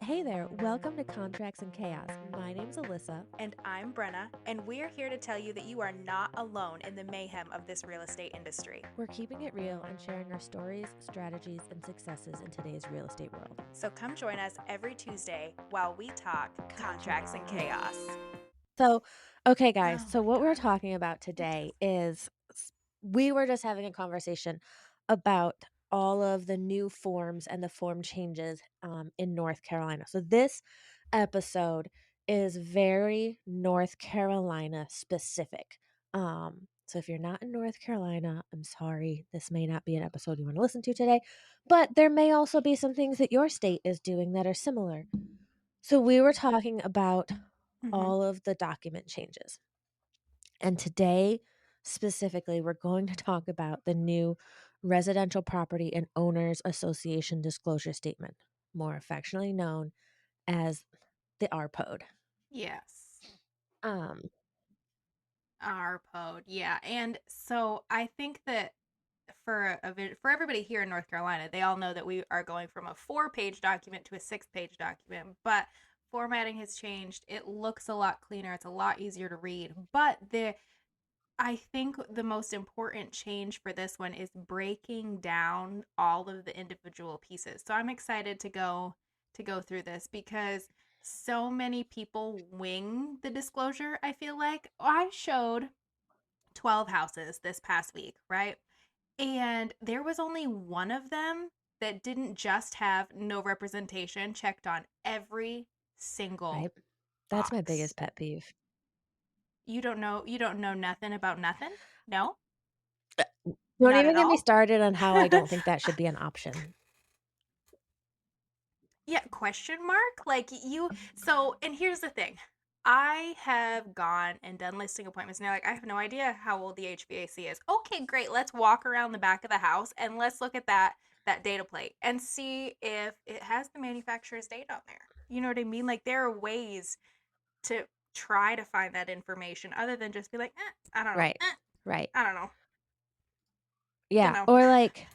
Hey there, welcome to Contracts and Chaos. My name's Alyssa. And I'm Brenna, and we're here to tell you that you are not alone in the mayhem of this real estate industry. We're keeping it real and sharing our stories, strategies, and successes in today's real estate world. So come join us every Tuesday while we talk contracts and chaos. Okay, guys, Oh so my what we're God. talking about today is we were just having a conversation about all of the new forms and the form changes in North Carolina. So, this episode is very North Carolina specific. So if you're not in North Carolina, I'm sorry, this may not be an episode you want to listen to today, but there may also be some things that your state is doing that are similar. So we were talking about Mm-hmm. all of the document changes. And today, specifically, we're going to talk about the new Residential Property and Owners Association Disclosure Statement, more affectionately known as the RPOD. Yes. Um, Our pod. Yeah. And so I think that for everybody here in North Carolina, they all know that we are going from a 4-page document to a 6-page document, but formatting has changed. It looks a lot cleaner. It's a lot easier to read. But I think the most important change for this one is breaking down all of the individual pieces. So I'm excited to go through this because so many people wing the disclosure, I feel like. I showed 12 houses this past week, right? And there was only one of them that didn't just have no representation checked on every single right? That's my box. biggest pet peeve. You don't know nothing about nothing? No? Don't Not even at get me all? started on how I don't think that should be an option. Yeah, question mark? And here's the thing. I have gone and done listing appointments and they're like, I have no idea how old the HVAC is. Okay, great. Let's walk around the back of the house and let's look at that data plate and see if it has the manufacturer's date on there. You know what I mean? Like there are ways to try to find that information other than just be like, I don't know. Right. Right. I don't know. You Yeah. know. Or like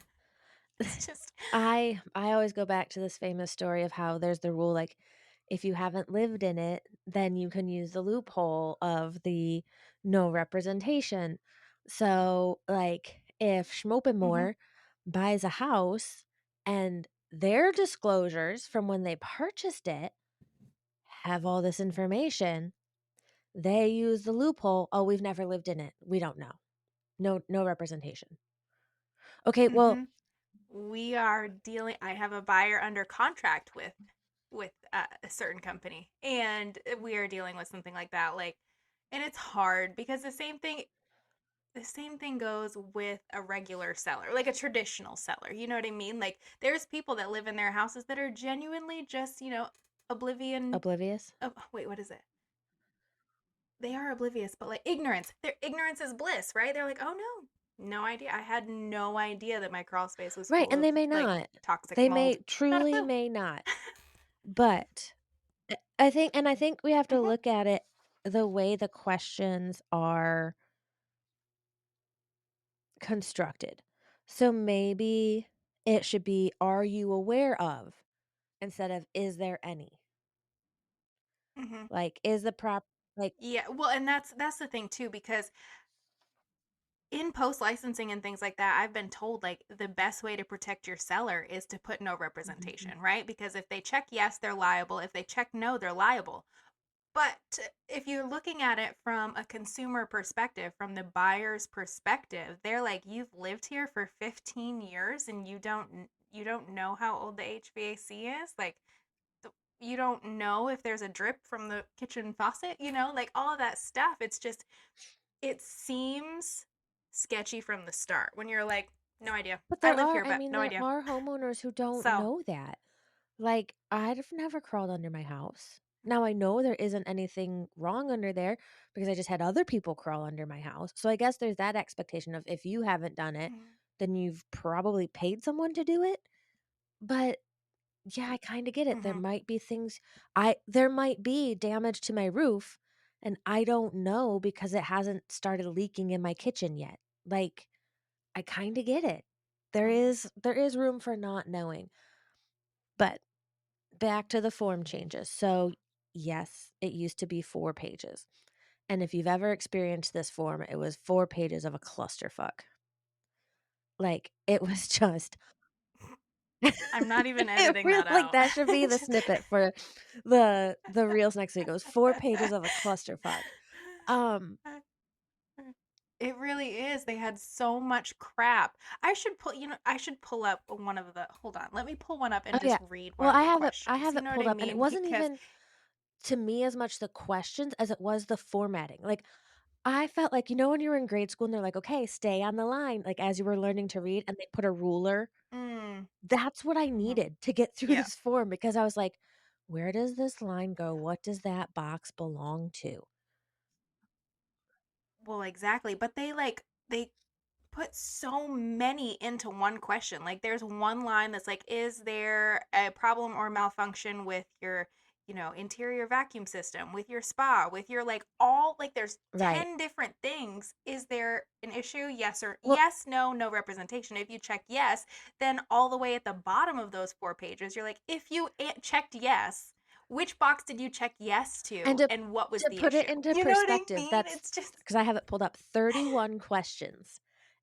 It's just I always go back to this famous story of how there's the rule like if you haven't lived in it, then you can use the loophole of the no representation. So like if mhm. Schmopenmoor buys a house and their disclosures from when they purchased it have all this information, they use the loophole, "Oh, we've never lived in it. We don't know. No representation." Okay, well, Mhm. We are dealing I have a buyer under contract with a certain company and we are dealing with something like that and it's hard because the same thing goes with a regular seller, like a traditional seller. You know what I mean? Like there's people that live in their houses that are genuinely just, oblivion oblivious. wait, what is it? They are oblivious, but like ignorance. Their ignorance is bliss, right? They're like, "Oh no. No idea. I had no idea that my crawl space was Right, full and of they may like not. toxic They mold." may Not a truly clue. may not. But I think we have to Mhm. look at it the way the questions are constructed. So maybe it should be are you aware of instead of is there any? Mhm. Like is the prop like Yeah, well, and that's the thing too because in post licensing and things like that, I've been told like the best way to protect your seller is to put no Mhm. representation, right? Because if they check yes, they're liable. If they check no, they're liable. But if you're looking at it from a consumer perspective, from the buyer's perspective, they're like, you've lived here for 15 years and you don't know how old the HVAC is. Like you don't know if there's a drip from the kitchen faucet, like all of that stuff. It's just it seems sketchy from the start when you're like, no idea. But I there live are here, I but mean no there idea. are homeowners who don't So, know that. Like, I've never crawled under my house. Now I know there isn't anything wrong under there because I just had other people crawl under my house. So I guess there's that expectation of if you haven't done it, mm, then you've probably paid someone to do it. But yeah, I kind of get it. There mhm, might be things there might be damage to my roof and I don't know because it hasn't started leaking in my kitchen yet. Like, I kind of get it. There mhm, is there is room for not knowing. But back to the form changes. So, yes, it used to be 4 pages. And if you've ever experienced this form, it was 4 pages of a clusterfuck. Like, it was just I'm not even it editing really that like, out. that should be the Just- snippet for the reels next week. It was 4 pages of a clusterfuck. Um, It really is. They had so much crap. I should pull up one of the, hold on. Let me pull one up oh, and just yeah. read one Well, of the I questions. have You it know what pulled I up, and it mean? wasn't Because, even, to me, as much the questions as it was the formatting. Like, I felt like, when you were in grade school and they're like, "Okay, stay on the line," like, as you were learning to read, and they put a ruler. mm, That's what I mhm, needed to get through yeah. this form because I was like, "Where does this line go? What does that box belong to?" Well, exactly. But they put so many into one question. Like there's one line that's like, is there a problem or malfunction with your, interior vacuum system, with your spa, with your like all like there's Right. 10 different things. Is there an issue? Yes or Well, yes, no, no representation. If you check yes, then all the way at the bottom of those 4 pages, you're like, if you checked yes, which box did you check yes and to to and what was to the put it issue? into You know what I perspective, mean? that's It's just because I have it pulled up, 31 questions,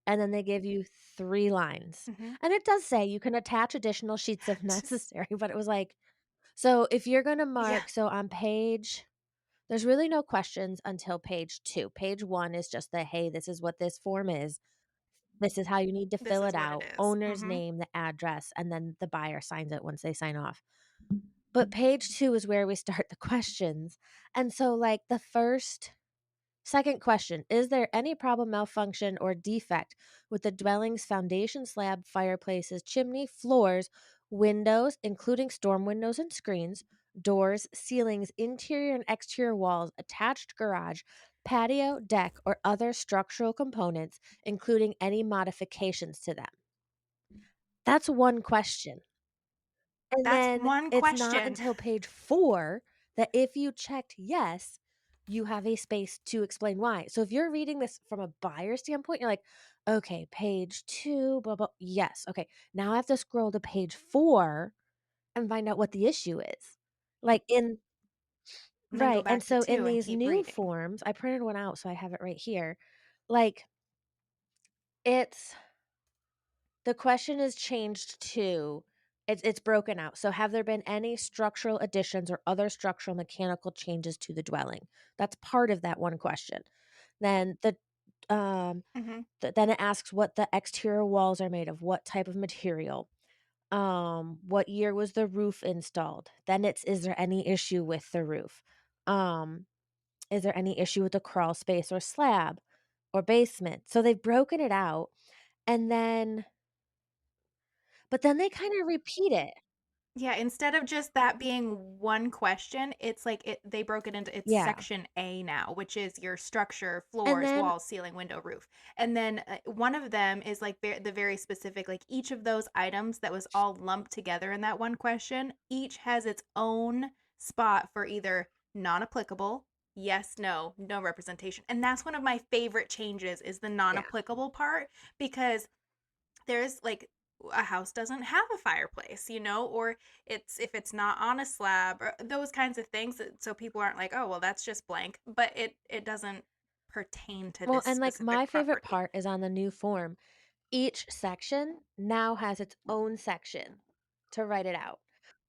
and then they give you 3 lines, mhm. and it does say you can attach additional sheets if Just necessary, but it was like, so if you're gonna yeah. mark, so on page, there's really no questions until page 2. Page 1 is just the, "Hey, this is what this form is. This is how you need to This fill is it what it out, is. owner's Mhm. name, the address," and then the buyer signs it once they sign off. But page 2 is where we start the questions, and so, like, the first second question, "Is there any problem, malfunction, or defect with the dwelling's foundation, slab, fireplaces, chimney, floors, windows, including storm windows and screens, doors, ceilings, interior and exterior walls, attached garage, patio, deck, or other structural components, including any modifications to them?" That's one question. And That's then one it's not question. until page 4 that if you checked yes, you have a space to explain why. So if you're reading this from a buyer standpoint, you're like, okay, page 2, blah, blah. Yes. Okay. Now I have to scroll to page 4 and find out what the issue is. Like in, And then go right. And back to so in 2 and these keep new reading. forms, I printed one out, so I have it right here. Like it's, the question is changed to, it's broken out. So have there been any structural additions or other structural mechanical changes to the dwelling? That's part of that one question. Then um Mhm. then it asks what the exterior walls are made of, what type of material, what year was the roof installed? Then it's, is there any issue with the roof? Um, is there any issue with the crawl space or slab or basement? So they've broken it out, and then but then they kind of repeat it. Yeah, instead of just that being one question, it's like they broke it into it's Yeah. section A now, which is your structure, And floors, then walls, ceiling, window, roof. And then one of them is like the very specific, like each of those items that was all lumped together in that one question, each has its own spot for either non-applicable, yes, no, no representation. And that's one of my favorite changes is the yeah. non-applicable part because there's like a house doesn't have a fireplace, or if it's not on a slab or those kinds of things. So people aren't like, oh, well, that's just blank, but it doesn't pertain to Well, this and, like, my specific favorite property part is on the new form. Each section now has its own section to write it out.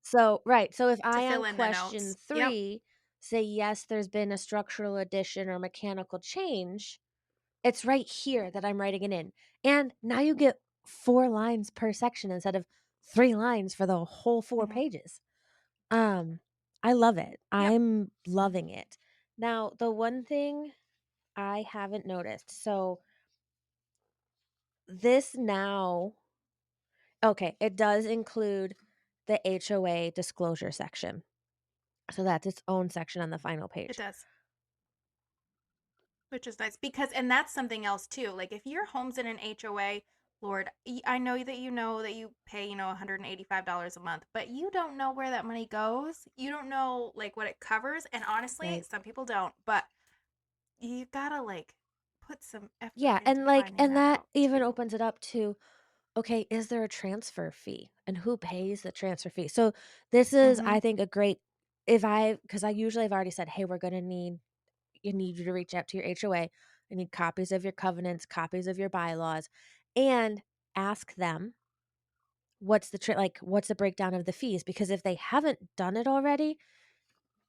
So right, so if to I on fill in the question notes. Yep. 3 say, "Yes, there's been a structural addition or mechanical change," it's right here that I'm writing it in. And now you get 4 lines per section instead of 3 lines for the whole 4 Hmm. pages. Um, I love it. Yep. I'm loving it. Now, the one thing I haven't noticed, so this now, okay, it does include the HOA disclosure section. So that's its own section on the final It page. does, which is nice because and that's something else too. Like if your home's in an HOA, Lord, I know that you pay, $185 a month, but you don't know where that money goes. You don't know like what it covers, and honestly, Right. some people don't, but you gotta like put some effort Yeah, into finding and that that out even too. opens it up to, okay, is there a transfer fee and who pays the transfer fee? So this is, Mhm. I think, a great if I because I usually have already said, hey, we're going to need you to reach out to your HOA. I need copies of your covenants, copies of your bylaws, and ask them what's the breakdown of the fees because if they haven't done it already,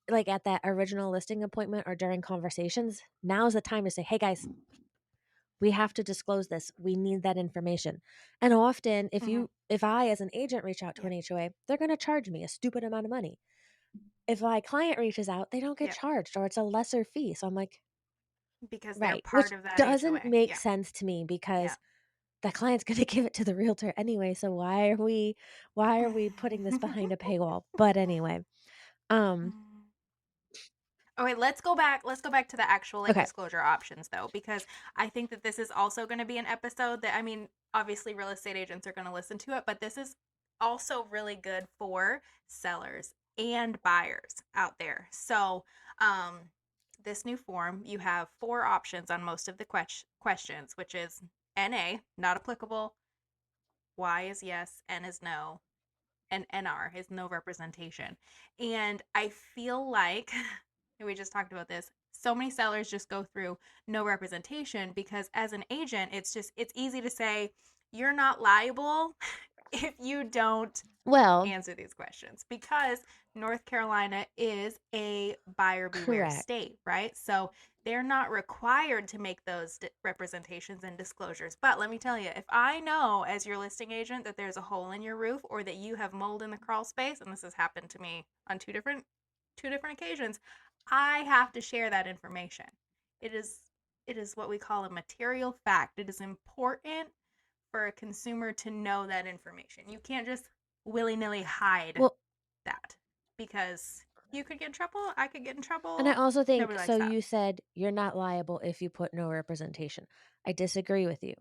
like at that original listing appointment or during conversations, now's the time to say, "Hey guys, we have to disclose this. We need that information." And often Mhm. if I as an agent reach out to Yep. an HOA, they're going to charge me a stupid amount of money. If my client reaches out, they don't get Yep. charged or it's a lesser fee. So I'm like, Because they're right, part which of that doesn't HOA. make Yeah. sense to me Yeah. because the client's going to give it to the realtor anyway. So why are we putting this behind a paywall? But anyway, um Okay, let's go back to the actual like okay. disclosure options though, because I think that this is also going to be an episode that, I mean, obviously real estate agents are going to listen to it, but this is also really good for sellers and buyers out there. So, um this new form, you have four options on most of the questions, which is NA, not applicable, Y is yes, N is no, and NR is no representation. And I feel like we just talked about this. So many sellers just go through no representation because as an agent, it's easy to say you're not liable if you don't Well, answer these questions because North Carolina is a buyer beware correct. state, right? So they're not required to make those representations and disclosures. But let me tell you, if I know as your listing agent that there's a hole in your roof or that you have mold in the crawl space, and this has happened to me on two different occasions, I have to share that information. It is it is what we call a material fact. It is important for a consumer to know that information. You can't just willy nilly hide Well, that because you could get in trouble. I could get in and I trouble. also think Nobody likes so that. you said you're not liable if you put no representation. I disagree with you.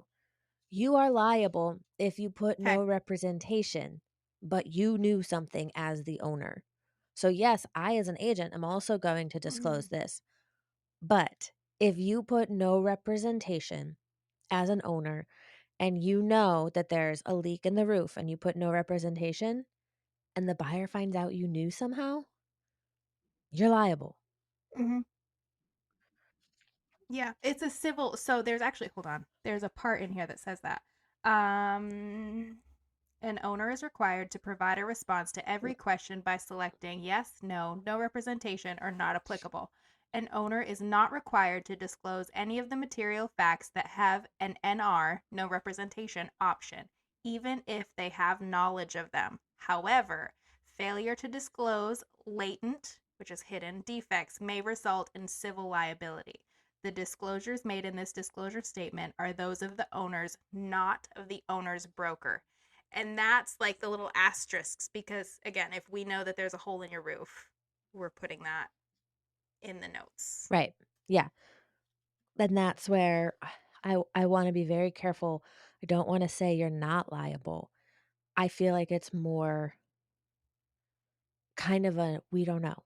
You are liable if you put Okay. no representation, but you knew something as the owner. So yes, I as an agent am also going to Mm-hmm. disclose this. But if you put no representation as an owner and you know that there's a leak in the roof and you put no representation and the buyer finds out you knew somehow, you're liable. Mm-hmm. Yeah, it's a civil. So there's actually, hold on. There's a part in here that says that. Um, An owner is required to provide a response to every question by selecting yes, no, no representation, or not applicable. An owner is not required to disclose any of the material facts that have an NR, no representation option, even if they have knowledge of them. However, failure to disclose latent, which is hidden, defects may result in civil liability. The disclosures made in this disclosure statement are those of the owners, not of the owner's broker. And that's like the little asterisks because, again, if we know that there's a hole in your roof, we're putting that in the notes. Right. Yeah. And that's where I want to be very careful. I don't want to say you're not liable. I feel like it's more kind of a we don't know.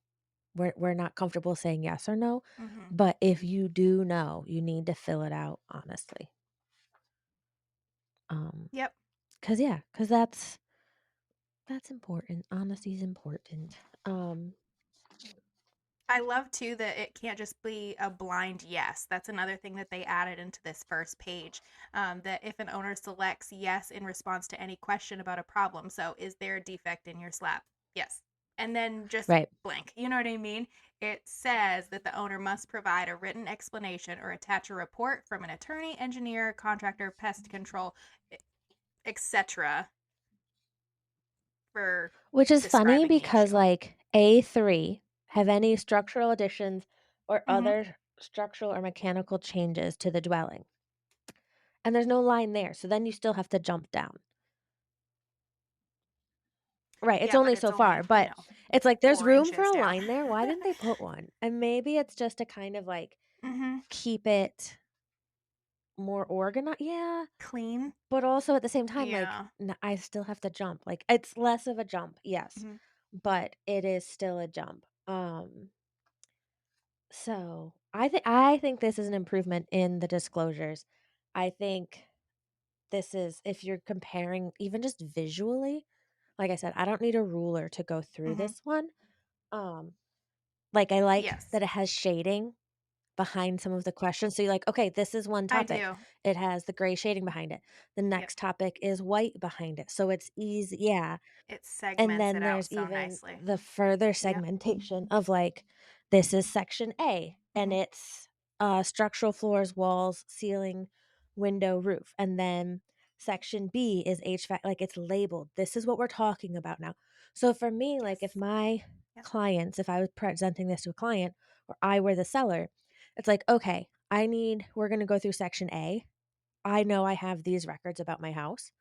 We're not comfortable saying yes or no, Mm-hmm. but if you do know, you need to fill it out honestly. Um, Yep. cause that's important. Honesty is important. Um, I love too that it can't just be a blind yes. That's another thing that they added into this first page. That if an owner selects yes in response to any question about a problem, so is there a defect in your slab? Yes. And then just right. blank. You know what I mean? It says that the owner must provide a written explanation or attach a report from an attorney, engineer, contractor, pest control, etc. for Which is funny describing the because issue. like A3 have any structural additions or Mm-hmm. other structural or mechanical changes to the dwelling. And there's no line there. So then you still have to jump down. Right, it's Yeah, but only it's so only, far, but it's like there's four room for inches a down. line there. Why didn't they put one? And maybe it's just to kind of like Mm-hmm. keep it more organized. Yeah, Clean. but also at the same time, like Yeah. I still have to jump. Like it's less of a jump, yes, Mhm. but it is still a jump. So I think this is an improvement in the disclosures. I think this is if you're comparing even just visually, like I said, I don't need a ruler to go through Hmm. this one. Um, like, I like Yes, that it has shading behind some of the questions. So you're like, "Okay, this is one I topic. do. It has the gray shading behind it. The Yep. next topic is white behind it." So it's easy, yeah. It And segments it then out there's so even nicely. the further Yep. segmentation of, like, this is section A, and Hmm. it's, structural floors, walls, ceiling, window, roof, and then section B is HVAC, like, it's labeled, "This is what we're talking about now." So for me, like, if Yes. my Yep. clients if I was presenting this to a client or I were the seller, it's like, "Okay, we're gonna go through section A. I know I have these records about my house.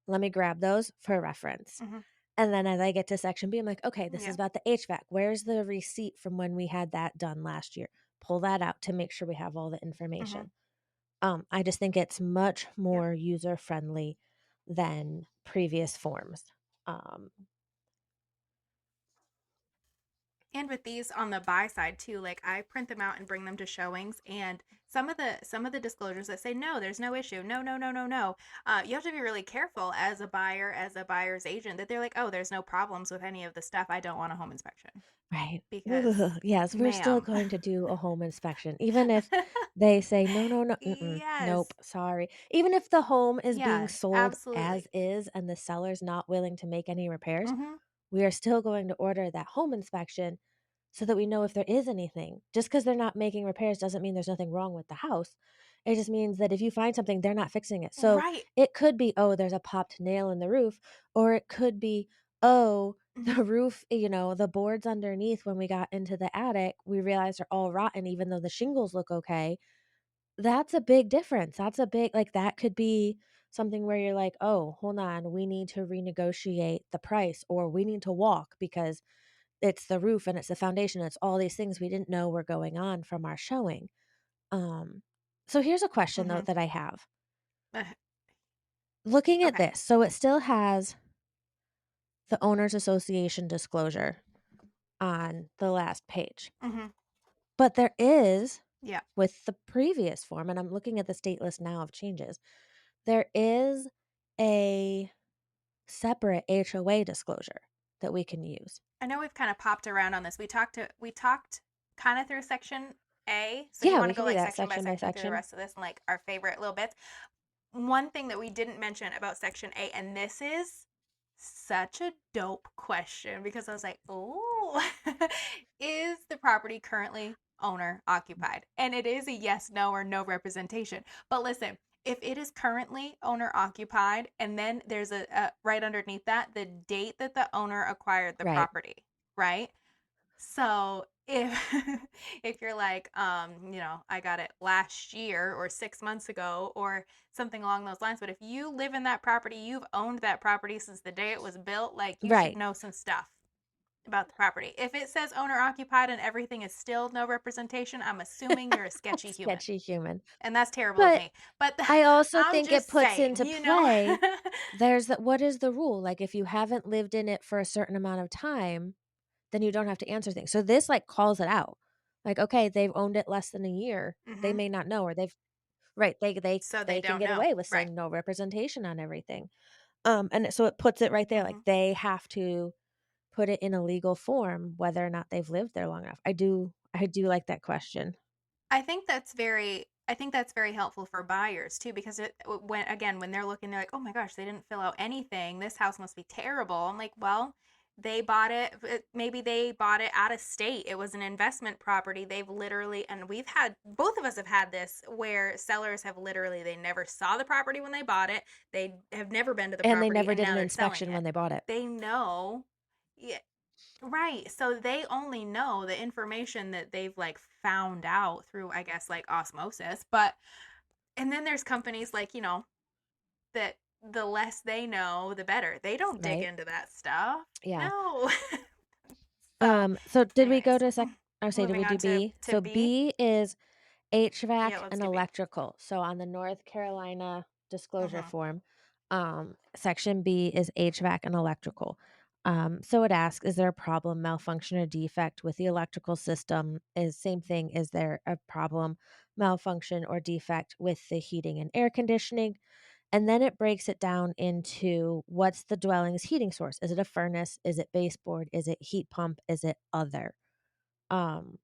Let me grab those for reference." Hmm. And then as I get to section B, I'm like, "Okay, this is Yep. about the HVAC. Where's the receipt from when we had that done last year?" Pull that out to make sure we have all the Hmm. information. I just think it's much Yep. more user friendly than previous forms. Um, And with these on the buy side too, like I print them out and bring them to showings, and some of the disclosures that say no, there's no issue, no, no, no, no, no. You have to be really careful as a buyer, as a buyer's agent, that they're like, oh, there's no problems with any of the stuff. I don't want a home inspection right. because, Ugh, yes, we're still ma'am. going to do a home inspection, even if they say, "No, no, no, mm-mm, Yes, nope, sorry." Even if the home is being yes, sold as absolutely. is and the seller's not willing to make any repairs, Mm-hmm. we are still going to order that home inspection so that we know if there is anything. Just because 'cause they're not making repairs doesn't mean there's nothing wrong with the house. It just means that if you find something, they're not fixing it. So, Right. it could be, "Oh, there's a popped nail in the roof," or it could be, "Oh, Mm-hmm. the roof, the boards underneath when we got into the attic, we realized are all rotten even though the shingles look okay." That's a big difference. That's a big like, that could be something where you're like, "Oh, hold on, we need to renegotiate the price," or, "We need to walk because it's the roof and it's the foundation, it's all these things we didn't know were going on from our showing." Um, so here's a question though Mm-hmm. that I have. Uh, Looking at okay. this, so it still has the owners association disclosure on the last page. Mm-hmm. But there is Yeah. with the previous form, and I'm looking at the state list now of changes, there is a separate HOA disclosure that we can use. I know we've kind of popped around on this. We talked kind of through section A. So do you Yeah, want we to go can do like that section by section by section through the section. rest of this and like our favorite little bits? One thing that we didn't mention about section A, and this is such a dope question because I was like, oh, is the property currently owner occupied? And it is a yes, no, or no representation. But listen, if it is currently owner occupied, and then there's a right underneath that, the date that the owner acquired the Right. property, right? So if if you're like, I got it last year or 6 months ago or something along those lines, but if you live in that property, you've owned that property since the day it was built, like you should Right. know some stuff about the property. If it says owner occupied and everything is still no representation, I'm assuming you're a sketchy human. Sketchy human. And that's terrible of But me. But I also I'm think it just puts saying, into you know. play what is the rule? Like, if you haven't lived in it for a certain amount of time, then you don't have to answer things. So this, like, calls it out. Like, okay, they've owned it less than a year. They Hmm. may not know, or they've right, So they they can don't get know. away with Right. saying no representation on everything. And so it puts it right there, like, Hmm. they have to put it in a legal form whether or not they've lived there long enough. I do like that question. I think that's very helpful for buyers too because when they're looking, they're like, "Oh my gosh, they didn't fill out anything. This house must be terrible." I'm like, "Well, they bought maybe they bought it out of state. It was an investment property. They've literally, and we've had both of us have had this where sellers have literally they never saw the property when they bought it. They have never been to the And they property never and did now an they're selling inspection it. when they bought it. They know. Yeah, right. So they only know the information that they've like found out through, I guess, like osmosis. But, and then there's companies like, that the less they know, the better. They don't dig Right? into that stuff. Yeah. No. So, So did we go anyways, to did moving we do on to, B? to So B. B is Yeah, HVAC let's and do B. electrical. So on the North Carolina disclosure Mm-hmm. form, section B is HVAC and electrical. So it asks, is there a problem, malfunction, or defect with the electrical system? Is same thing, is there a problem, malfunction, or defect with the heating and air conditioning? And then it breaks it down into what's the dwelling's heating source? Is it a furnace? Is it baseboard? Is it heat pump? Is it other? Um,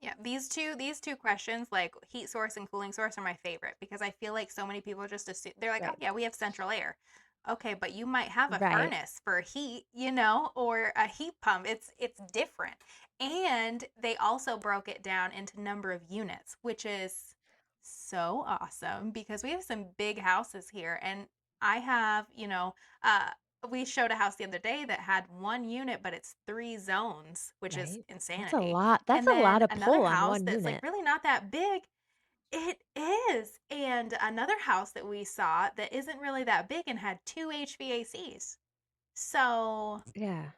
Yeah, these two questions, like heat source and cooling source, are my favorite because I feel like so many people just assume they're like, oh right, yeah, we have central air. Okay, but you might have a right, furnace for heat, or a heat pump. It's different. And they also broke it down into number of units, which is so awesome because we have some big houses here, and I have, we showed a house the other day that had 1 unit, but it's 3 zones, which is right. That's a insanity. lot. That's And a lot then of another pull on house one that's like unit. really not that big. It is. And another house that we saw that isn't really that big and had two HVACs. So Yeah.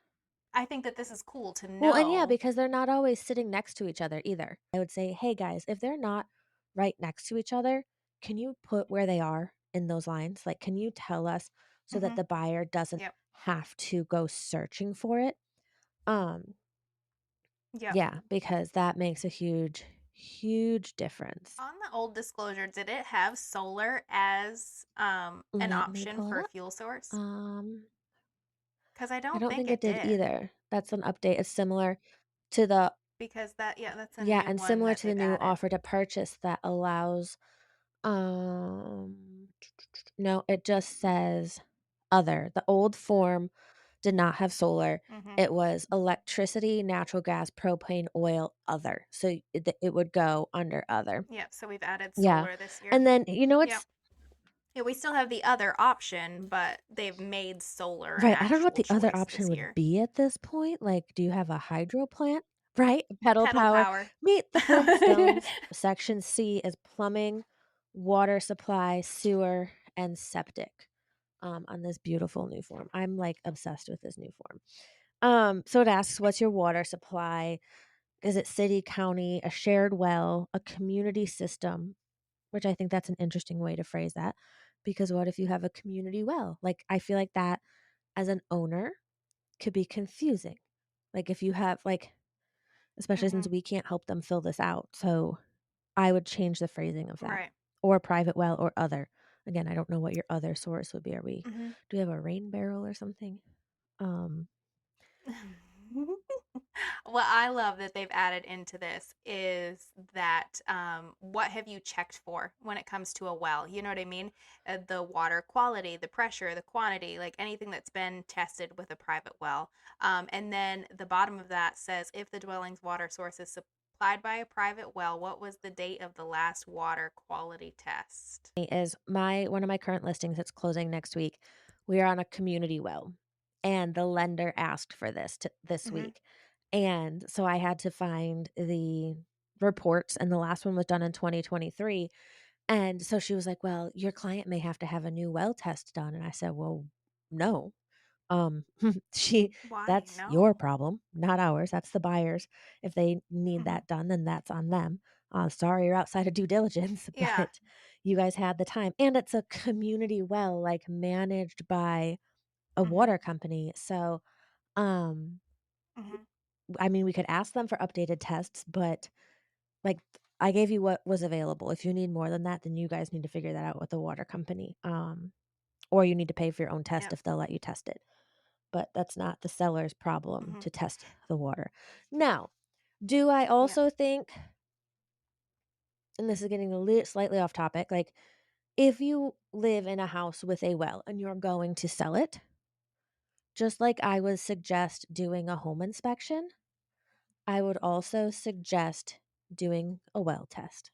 I think that this is cool to Well, and yeah, know. because they're not always sitting next to each other either. I would say, hey guys, if they're not right next to each other, can you put where they are in those lines? Like, can you tell us so that Mm-hmm. the buyer doesn't Yep. have to go searching for it? Um, Yep. yeah, because that makes a huge, huge difference. On the old disclosure, did it have solar as an Let me option pull it for a up. fuel source? Um, Because I I don't don't think think it it did did. either. That's an update. It's similar to the Because that's a yeah, new and one similar that to the they've new added. offer to purchase that allows um no, it just says other. The old form did not have solar. Mm-hmm. It was electricity, natural gas, propane, oil, other. So it would go under other. Yep. So we've added Yeah. solar this year. And then Yep. it's Yeah, we still have the other option, but they've made solar an right. I don't know what actual the other choice option this would year. be at this point. Like, do you have a hydro plant? Right? Pedal Pedal power. power. Meet the Flintstones. Section C is plumbing, water supply, sewer, and septic. On this beautiful new form. I'm like obsessed with this new form. So it asks, what's your water supply? Is it city, county, a shared well, a community system? Which I think that's an interesting way to phrase that. Because what if you have a community well? Like, I feel like that as an owner could be confusing. Like, if you have, like, especially Mm-hmm. since we can't help them fill this out. So I would change the phrasing of that Right. or private well or other. Again, I don't know what your other source would be. Mm-hmm. Do we have a rain barrel or something? Um, What I love that they've added into this is that what have you checked for when it comes to a well? You know what I mean? The water quality, the pressure, the quantity, like anything that's been tested with a private well. And then the bottom of that says if the dwelling's water source is supplied by a private well, what was the date of the last water quality test? is my one of my current listings that's closing next week. We are on a community well, and the lender asked for this Mm-hmm. week, and so I had to find the reports, and the last one was done in 2023. And so she was like, "Well, your client may have to have a new well test done," and I said, "Well, no." Um, she Why? that's your No. problem, not ours. That's the buyers. If they need Mm-hmm. that done, then that's on them. Sorry, you're outside of due diligence, Yeah. but you guys had the time. And it's a community well, like managed by a Mm-hmm. water company. So, um, Mm-hmm. I mean, we could ask them for updated tests, but like I gave you what was available. If you need more than that, then you guys need to figure that out with the water company. Or you need to pay for your own test Yep. if they'll let you test it. But that's not the seller's problem Mm-hmm. to test the water. Now, do I Yep. also think, and this is getting slightly off topic, like if you live in a house with a well and you're going to sell it, just like I would suggest doing a home inspection, I would also suggest doing a well test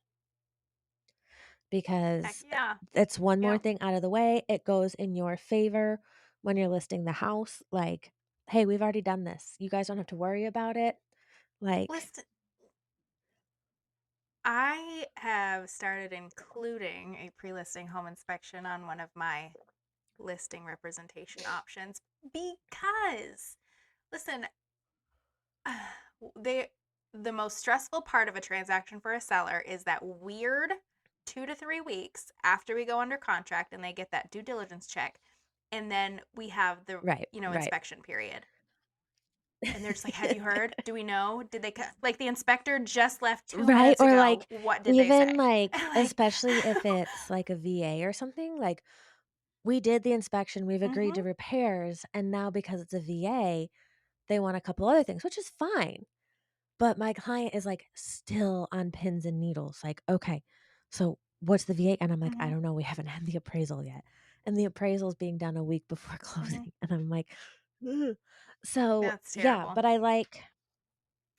Heck because yeah. it's one more Yep. thing out of the way. It goes in your favor when you're listing the house. Like, hey, we've already done this. You guys don't have to worry about it. Like, Listen, I have started including a pre-listing home inspection on one of my listing representation options because, listen, they the most stressful part of a transaction for a seller is that weird 2 to 3 weeks after we go under contract and they get that due diligence check, and then we have the right, right. inspection period. and they're just like, "Have you heard? Do we know? Did they like the inspector just left 2 Right, minutes or, ago. like, What did they even, say?" like, And like, especially if it's, like, a VA or something, like, we did the inspection, we've agreed to mhm, repairs, and now because it's a VA, they want a couple other things, which is fine. But my client is, like, still on pins and needles, like, "Okay, so what's the VA?" And I'm like, "I mhm, don't know, we haven't had the appraisal yet." And the appraisal is being done a week before mhm. closing, and I'm like, "Ugh." So, That's yeah, terrible. but I like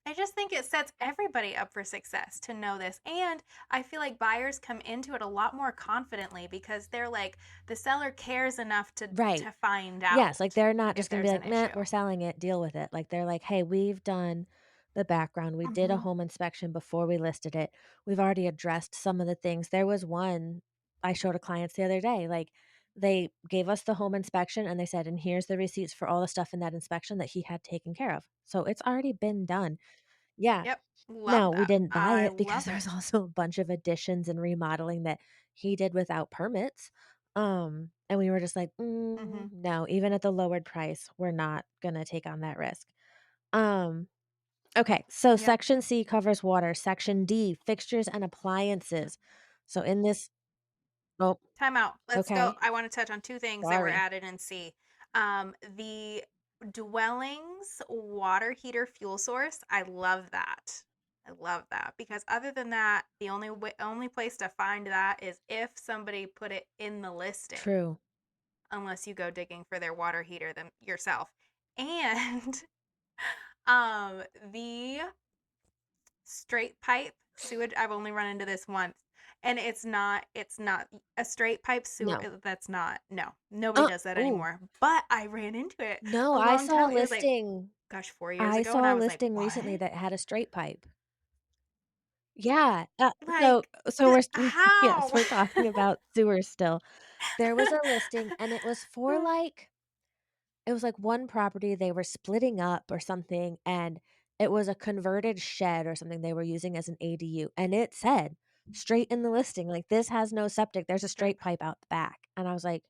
I just think it sets everybody up for success to know this. And I feel like buyers come into it a lot more confidently because they're like, the seller cares enough right. to find Yes, like, out they're not if just gonna be there's like, an "Meh, we're issue. selling it, deal with it." Like, they're like, "Hey, we've done the background, we did a Mhm. home inspection before we listed it, we've already addressed some of the things." There was one I showed a clients the other day, like, they gave us the home inspection and they said, "And here's the receipts for all the stuff in that inspection that he had taken care of." So, it's already been done. Yeah. Yep. Love Now, we that. didn't buy I it because love there was it. also a bunch of additions and remodeling that he did without permits, and we were just like, Mhm. no, even at the lowered price, we're not gonna take on that risk." Um, okay, so Yep. Section C covers water, Section D, fixtures and appliances. So in this oh, Time out. Let's go. okay, I want to touch on two things that were sorry. added in C. The dwellings water heater fuel source. I love that. I love that because other than that, the only place to find that is if somebody put it in the listing, True. unless you go digging for their water heater them yourself. And the straight pipe sewage, I've only run into this once, and it's not a straight pipe sewer. No. That's not, no, nobody does that Ooh, anymore, but I ran into it no, a I long saw a time. It was like, listing gosh, 4 years I ago, and saw I a was like, listing recently what? that had a straight pipe. Yeah, so Like, so we're yes, how? we're talking about sewers still. There was a listing, and it was for, like it was, like, one property they were splitting up or something, and it was a converted shed or something they were using as an ADU, and it said straight in the listing, like, "This has no septic, there's a Straight straight pipe out the back," and I was like,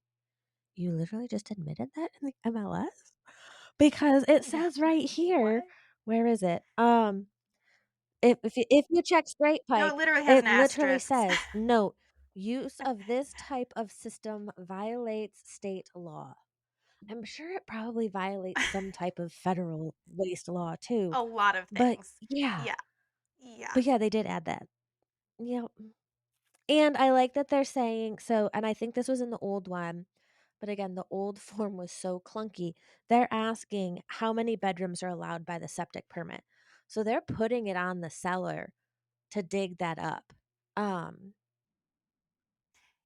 "You literally just admitted that in the MLS?" Because it yeah, says like, right here what? where is it? If you check straight No, it pipe, literally has it an literally asterisk. says, "Note, use of this type of system violates state law." I'm sure it probably violates some type of federal waste law too, A lot of but things. yeah, Yeah, yeah. but yeah, they did add that. Yep, and I like that they're saying so and I think this was in the old one, but again, the old form was so clunky. They're asking how many bedrooms are allowed by the septic permit. So they're putting it on the seller to dig that up. Um,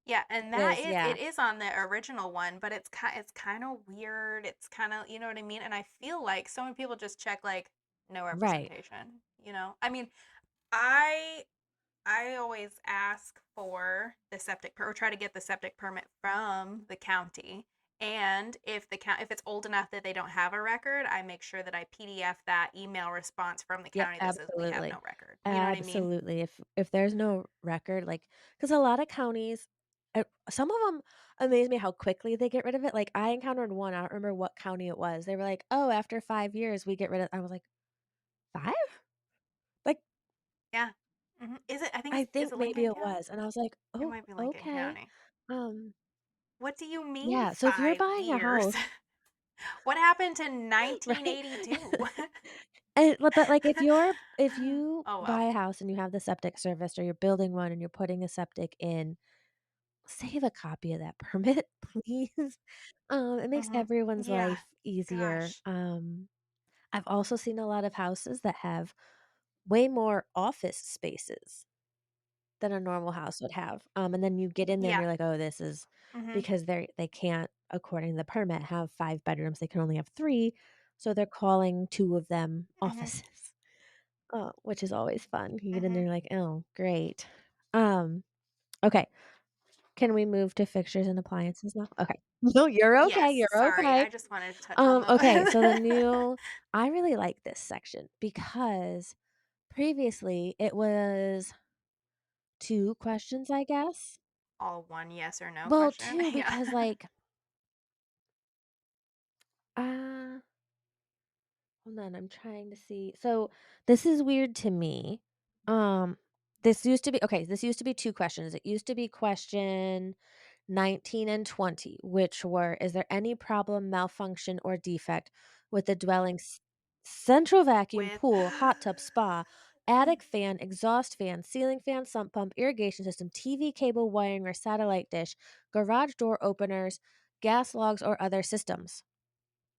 Yeah, and that because is, yeah, it is on the original one, but it's kind of weird. It's kind of, you know what I mean? And I feel like so many people just check like no right. representation, you know? I mean, I I always ask for the or try to get the septic permit from the county. And if it's old enough that they don't have a record, I make sure that I PDF that email response from the Yep, county that says we have absolutely. no record. You know what I mean? Absolutely. If there's no record, like, because a lot of counties, some of them amaze me how quickly they get rid of it. Like, I encountered one, I don't remember what county it was. They were like, "Oh, after 5 years, we get rid of" I was like, "5?" Like, Yeah. Is it? I think I is think it maybe Lincoln it County? was, and I was like, It "Oh, might be Lincoln okay." County. Um, What do you mean yeah, so if you're 5 buying a years? house What happened to right? 1982? But, like, if you Oh, buy well. a house and you have the septic serviced or you're building one and you're putting a septic in, save a copy of that permit, please. It makes Mhm. everyone's Yeah. life easier. Gosh. I've also seen a lot of houses that have way more office spaces than a normal house would have. And then you get in there and Yeah. you're like, "Oh, this is" Mhm. because they can't, according to the permit, have 5 bedrooms, they can only have 3, so they're calling 2 of them Mhm. offices, which is always fun. You get in there, Mhm. you're like, "Oh, great." Um, okay. Can we move to fixtures and appliances now? Okay. No, you're okay, Yes, you're sorry. okay. I just wanted to touch on Okay, so the the new I really like this section because previously it was 2 questions, I guess? all one yes or no Well, question. 2 Yeah. because, like, uh, Hold on, I'm trying to see. So this is weird to me. Um, this used to be okay. This used to be two questions. It used to be question 19 and 20, which were: is there any problem, malfunction, or defect with the dwelling's central vacuum, With pool, hot tub, spa, attic fan, exhaust fan, ceiling fan, sump pump, irrigation system, TV cable, wiring, or satellite dish, garage door openers, gas logs, or other systems?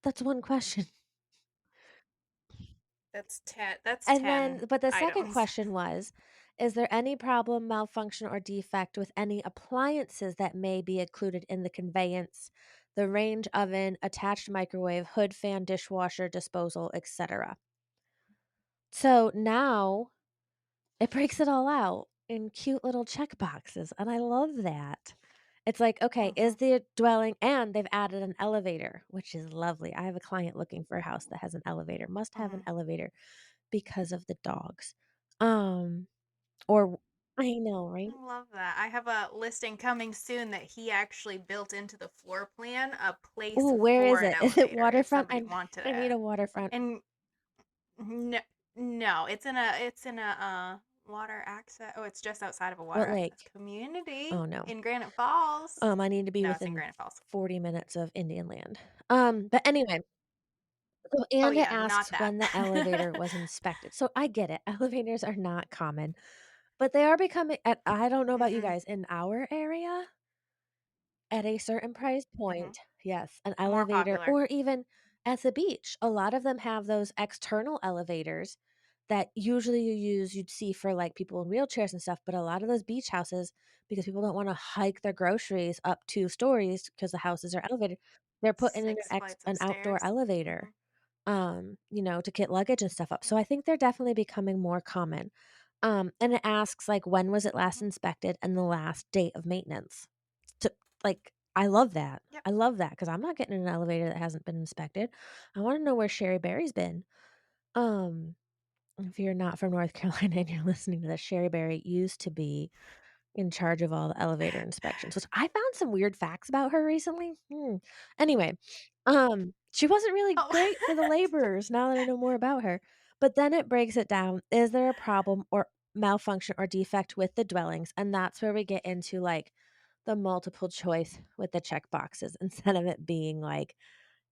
That's one question. that's And 10 then but the second items. question was, is there any problem, malfunction, or defect with any appliances that may be included in the conveyance? The range oven, attached microwave, hood fan, dishwasher, disposal, etc. So now it breaks it all out in cute little check boxes, and I love that. It's like, okay, is Mhm. the dwelling, and they've added an elevator, which is lovely. I have a client looking for a house that has an elevator, must have an Mhm. elevator because of the dogs. Um, or I know, right? I love that. I have a listing coming soon that he actually built into the floor plan a place Ooh, where is for an it? Is it elevator if waterfront? somebody wanted I need it. a waterfront. And no, no, it's in a water access. Oh, it's just outside of a water What access lake? community Oh, no. in Granite Falls. I need to be No, it's in within Granite Falls. 40 minutes of Indian land. But anyway, so Oh and it yeah, asks not that. when the elevator was inspected. So I get it. Elevators are not common, but they are becoming, I don't know about you Mm-mm. guys, in our area, at a certain price Hmm. point, yes, an More elevator, popular. or even at the beach, a lot of them have those external elevators that usually you'd see for, like, people in wheelchairs and stuff, but a lot of those beach houses, because people don't wanna hike their groceries up 2 stories because the houses are elevated, they're putting in Six flights of an outdoor stairs. elevator, Hmm. to get luggage and stuff up. So I think they're definitely becoming more common. And it asks, like, when was it last Hmm. inspected and the last date of maintenance. To like, I love that. Yep. I love that because 'cause I'm not getting in an elevator that hasn't been inspected. I wanna know where Sherry Berry's been. Um, if you're not from North Carolina and you're listening to this, Sherry Berry used to be in charge of all the elevator inspections, which I found some weird facts about her recently. Anyway, she wasn't really Oh. great for the laborers now that I know more about her. But then it breaks it down. Is there a problem or malfunction or defect with the dwellings? And that's where we get into, like, the multiple choice with the check boxes instead of it being like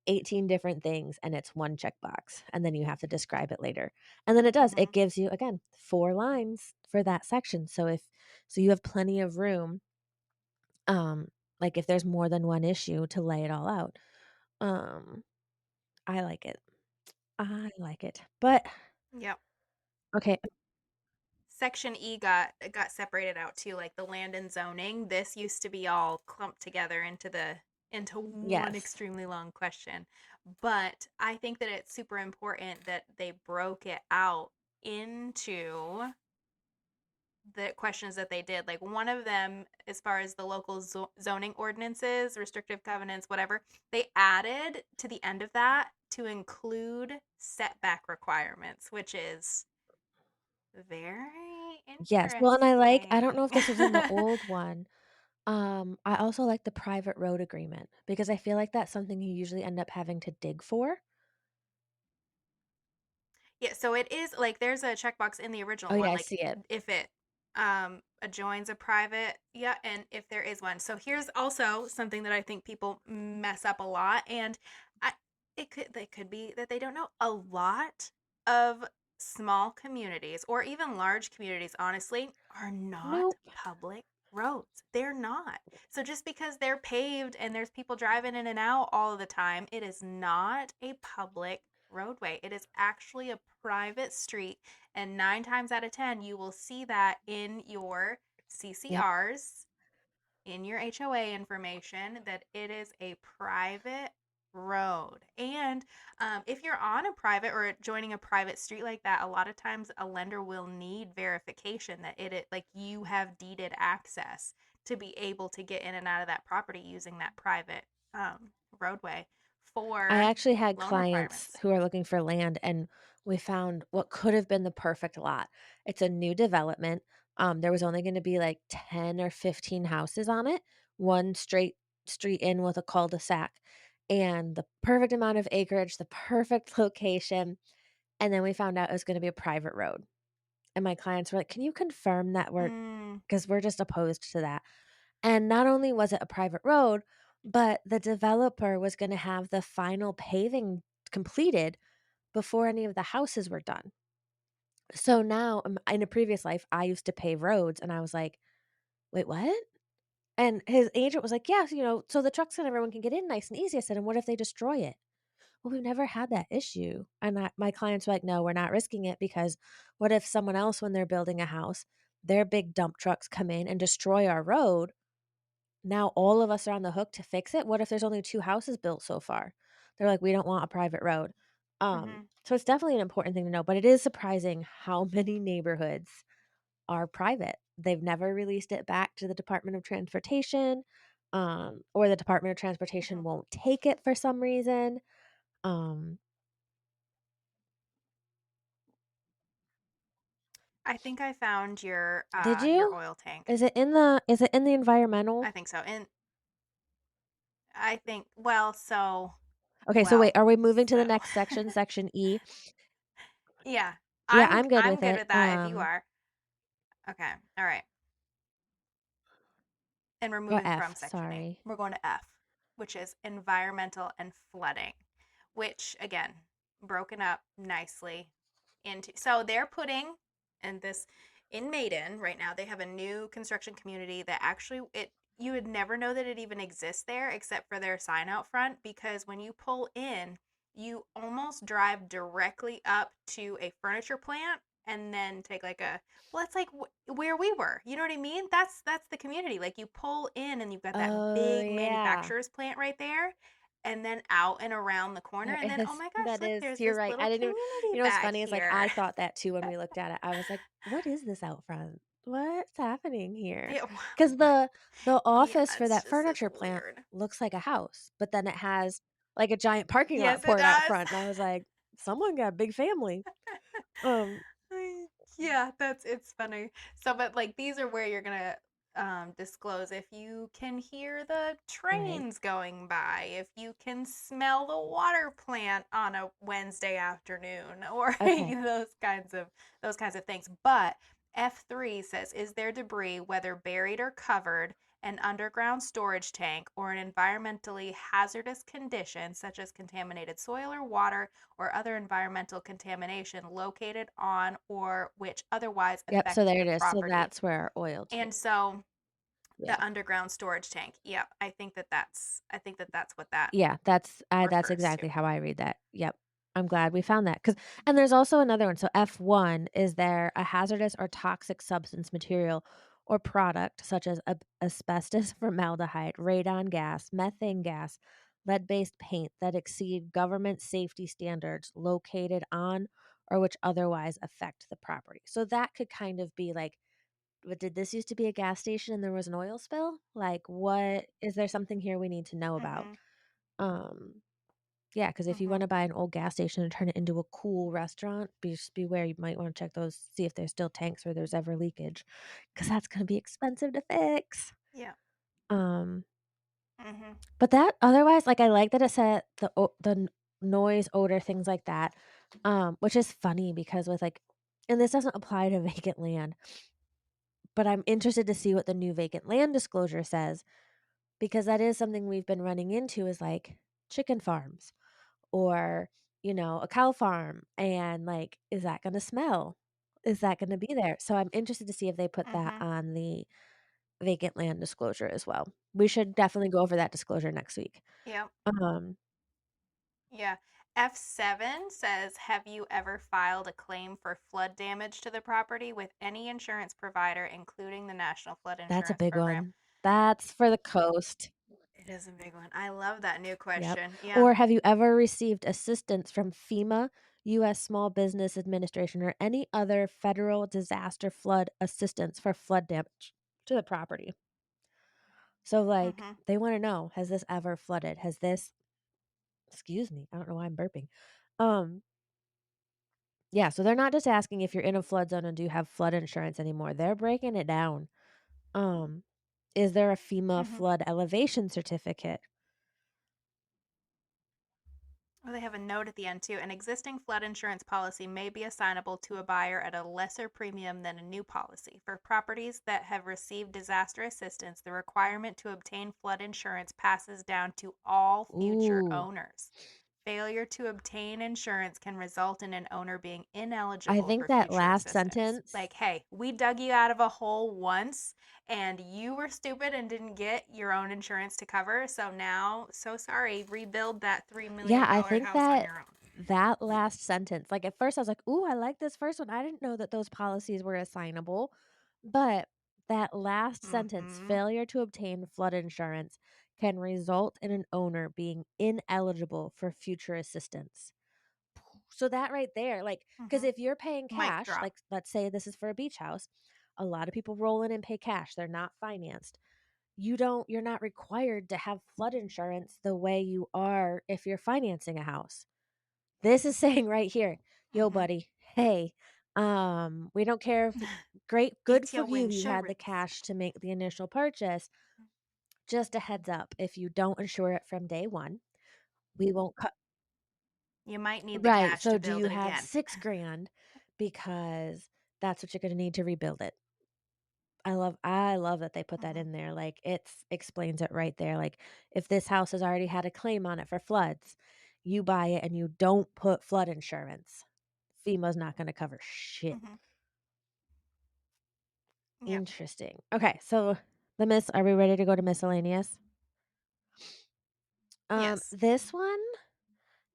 18 different things and it's one checkbox, and then you have to describe it later. And then it Hmm. gives you, again, 4 lines for that section. So you have plenty of room, um, like, if there's more than one issue to lay it all out. Um, I like it. I like it. But Yep. okay, Section E got separated out too, like the land and zoning. This used to be all clumped together into one yes. extremely long question. But I think that it's super important that they broke it out into the questions that they did. Like one of them, as far as the local zoning ordinances, restrictive covenants, whatever, they added to the end of that to include setback requirements, which is very Yes. Well, and I don't know if interesting. this was in the old one. I also like the private road agreement because I feel like that's something you usually end up having to dig for. Yeah, so it is like there's a checkbox in the Oh, original yeah, one, I like see it. if it adjoins a private, yeah, and if there is one. So here's also something that I think people mess up a lot, and I it could be that they don't know a lot of small communities or even large communities, honestly, are not Nope. public roads. They're not. So just because they're paved and there's people driving in and out all of the time, it is not a public roadway. It is actually a private street. And 9 times out of 10, you will see that in your Yep. CCRs, in your HOA information, that it is a private road. And if you're on a private or joining a private street like that, a lot of times a lender will need verification that like you have deeded access to be able to get in and out of that property using that private roadway I for actually had loan clients requirements. who are looking for land, and we found what could have been the perfect lot. It's a new development. There was only gonna be, like, 10 or 15 houses on it, one straight street in with a cul-de-sac, and the perfect amount of acreage, the perfect location, and then we found out it was gonna be a private road, and my clients were like, "Can you confirm that we're Mm, because 'cause we're just opposed to that." And not only was it a private road, but the developer was gonna have the final paving completed before any of the houses were done. So now, in a previous life, I used to pave roads, and I was like, "Wait, what?" And his agent was like, "Yeah, so the trucks and everyone can get in nice and easy." I said, "And what if they destroy it?" "Well, we've never had that issue." And my clients were like, "No, we're not risking it because what if someone else, when they're building a house, their big dump trucks come in and destroy our road? Now all of us are on the hook to fix it. What if there's only 2 houses built so far?" They're like, "We don't want a private road." mhm, So it's definitely an important thing to know, but it is surprising how many neighborhoods are private. They've never released it back to the Department of Transportation, or the Department of mhm. Transportation won't take it for some reason. Um, I think I found did your you? oil tank. Is it in the environmental? I think so. And I think well, so Okay, so wait, well, are we moving to the so next section, section E? yeah. Yeah, I'm I'm good I'm with good it. with that if you are. Okay. All right. And we're Or moving from F, section E. sorry. We're going to F, which is environmental and flooding, which again, broken up nicely into. So they're putting, and this in Maiden right now, they have a new construction community that actually it you would never know that it even exists there except for their sign out front, because when you pull in, you almost drive directly up to a furniture plant and then take like a well, it's like where we were. You know what I mean? That's the community. Like you pull in and you've got that Oh, big yeah. manufacturer's plant right there, and then out and around the corner, There and then oh is. my gosh, That look, is, there's you're this right. little I didn't even community what's back funny is, like, here. I thought that too when we looked at it. I was like, "What is this out front? What's happening here?" Yeah, Because the yeah, office for it's that just it's furniture plant weird. looks like a house, but then it has, like, a giant parking lot Yes, it poured out does. front, and I was like, "Someone got a big family." Um, Yeah, that's it's funny. So, but like these are where you're gonna disclose if you can hear the right. trains going by, if you can smell the water plant on a Wednesday afternoon, or Okay. those kinds of things. But F3 says, is there debris, whether buried or covered, an underground storage tank, or an environmentally hazardous condition, such as contaminated soil or water, or other environmental contamination located on or which otherwise Yep, so affects there the it is. So property. that's where our oil And change. so Yeah. the underground storage tank. Yep, I think that that's what that Yeah, that's refers to. exactly how I read that. Yep. I'm glad we found that, because and there's also another one. So F1, is there a hazardous or toxic substance, material, or product such as asbestos, formaldehyde, radon gas, methane gas, lead-based paint that exceed government safety standards located on or which otherwise affect the property? So that could kind of be like, but did this used to be a gas station and there was an oil spill? Like, what is there something here we need to know about? Mhm. Um, yeah, because if you Mhm. wanna buy an old gas station and turn it into a cool restaurant, just beware, you might wanna check those, see if there's still tanks or there's ever leakage, because that's gonna be expensive to fix. Yeah. Um, Mhm. but that otherwise, like, I like that it said the noise, odor, things like that, which is funny because with, like, and this doesn't apply to vacant land, but I'm interested to see what the new vacant land disclosure says, because that is something we've been running into, is, like, chicken farms or, a cow farm, and, like, is that gonna smell? Is that gonna be there? So I'm interested to see if they put that Mhm. on the vacant land disclosure as well. We should definitely go over that disclosure next week. Yep. Um, Yeah. F7 says, have you ever filed a claim for flood damage to the property with any insurance provider, including the National Flood that's a Insurance big Program? one. That's for the coast. It is a big one. I love that new Yep. question. Yeah. Or have you ever received assistance from FEMA, US Small Business Administration, or any other federal disaster flood assistance for flood damage to the property? So, like, Mhm. they wanna know, has this ever flooded? Has this excuse me, I don't know why I'm burping. Um, yeah, so they're not just asking if you're in a flood zone and do you have flood insurance anymore. They're breaking it down. Um, is there a FEMA Mhm. flood elevation certificate? Oh, they have a note at the end too. An existing flood insurance policy may be assignable to a buyer at a lesser premium than a new policy. For properties that have received disaster assistance, the requirement to obtain flood insurance passes down to all future Ooh, owners. Failure to obtain insurance can result in an owner being I ineligible think for that future last assistance. sentence, Like, hey, we dug you out of a hole once and you were stupid and didn't get your own insurance to cover. So now, so sorry, rebuild that $3 yeah, million I dollar think house on that your own. that last sentence, like, at first I was like, "Ooh, I like this first one." I didn't know that those policies were assignable, but that last sentence, Mm-hmm. "Failure to obtain flood insurance can result in an owner being ineligible for future assistance." So that right there, like, because Mm-hmm. if you're paying Mic cash, drop. like, let's say this is for a beach house, a lot of people roll in and pay cash, they're not financed. You're not required to have flood insurance the way you are if you're financing a house. This is saying right here, "Yo, Mm-hmm. buddy, hey, we don't care if great good Get for your you, you had the insurance. cash to make the initial purchase. Just a heads up, if you don't insure it from day one, we won't co." You might need the Right, cash so to do build you it have again. 6 grand because that's what you're gonna need to rebuild it. I love that they put that Mm-hmm. in there, like, it's explains it right there, like, if this house has already had a claim on it for floods, you buy it and you don't put flood insurance, FEMA's not gonna cover shit. Mm-hmm. Yep. Interesting. Okay, so are we ready to go to miscellaneous? Yes. This one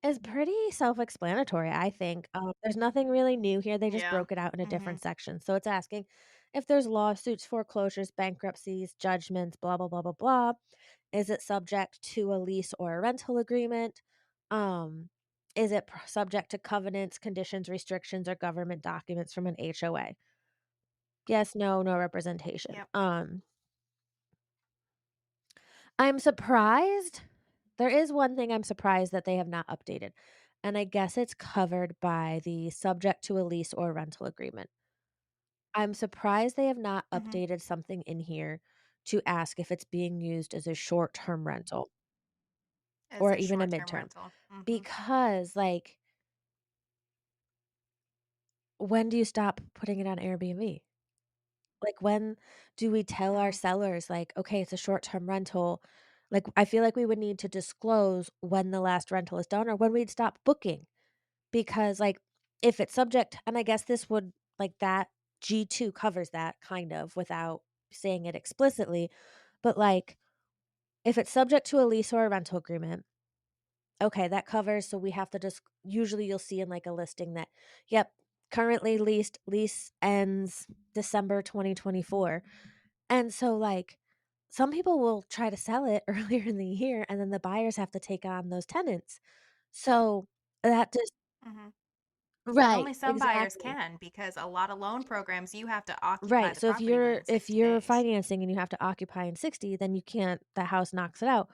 is pretty self-explanatory, I think. There's nothing really new here, they just Yeah. broke it out in a Mm-hmm. different section. So it's asking if there's lawsuits, foreclosures, bankruptcies, judgments, blah, blah, blah, blah, blah. Is it subject to a lease or a rental agreement? Um, is it subject to covenants, conditions, restrictions, or government documents from an HOA? Yes, no, no representation. Yep. I'm surprised. There is one thing I'm surprised that they have not updated, and I guess it's covered by the subject to a lease or rental agreement. I'm surprised they have not Mm-hmm. updated something in here to ask if it's being used as a short-term rental As or a even a short-term midterm, rental. Mm-hmm. because, like, when do you stop putting it on Airbnb? Like, when do we tell our Mm-hmm. sellers, like, "Okay, it's a short-term rental." Like, I feel like we would need to disclose when the last rental is done or when we'd stop booking. Because, like, if it's subject and I guess this would like, that G2 covers that kind of without saying it explicitly, but, like, if it's subject to a lease or a rental agreement, okay, that covers so we have to just usually you'll see in, like, a listing that, "Yep, currently leased, lease ends December 2024." And so, like, some people will try to sell it earlier in the year, and then the buyers have to take on those tenants. So, that just Mm-hmm. And right, only some buyers exactly. can because a lot of loan programs you have to occupy Right, the so property within if 60 you're days. financing and you have to occupy in 60, then you can't the house knocks it out.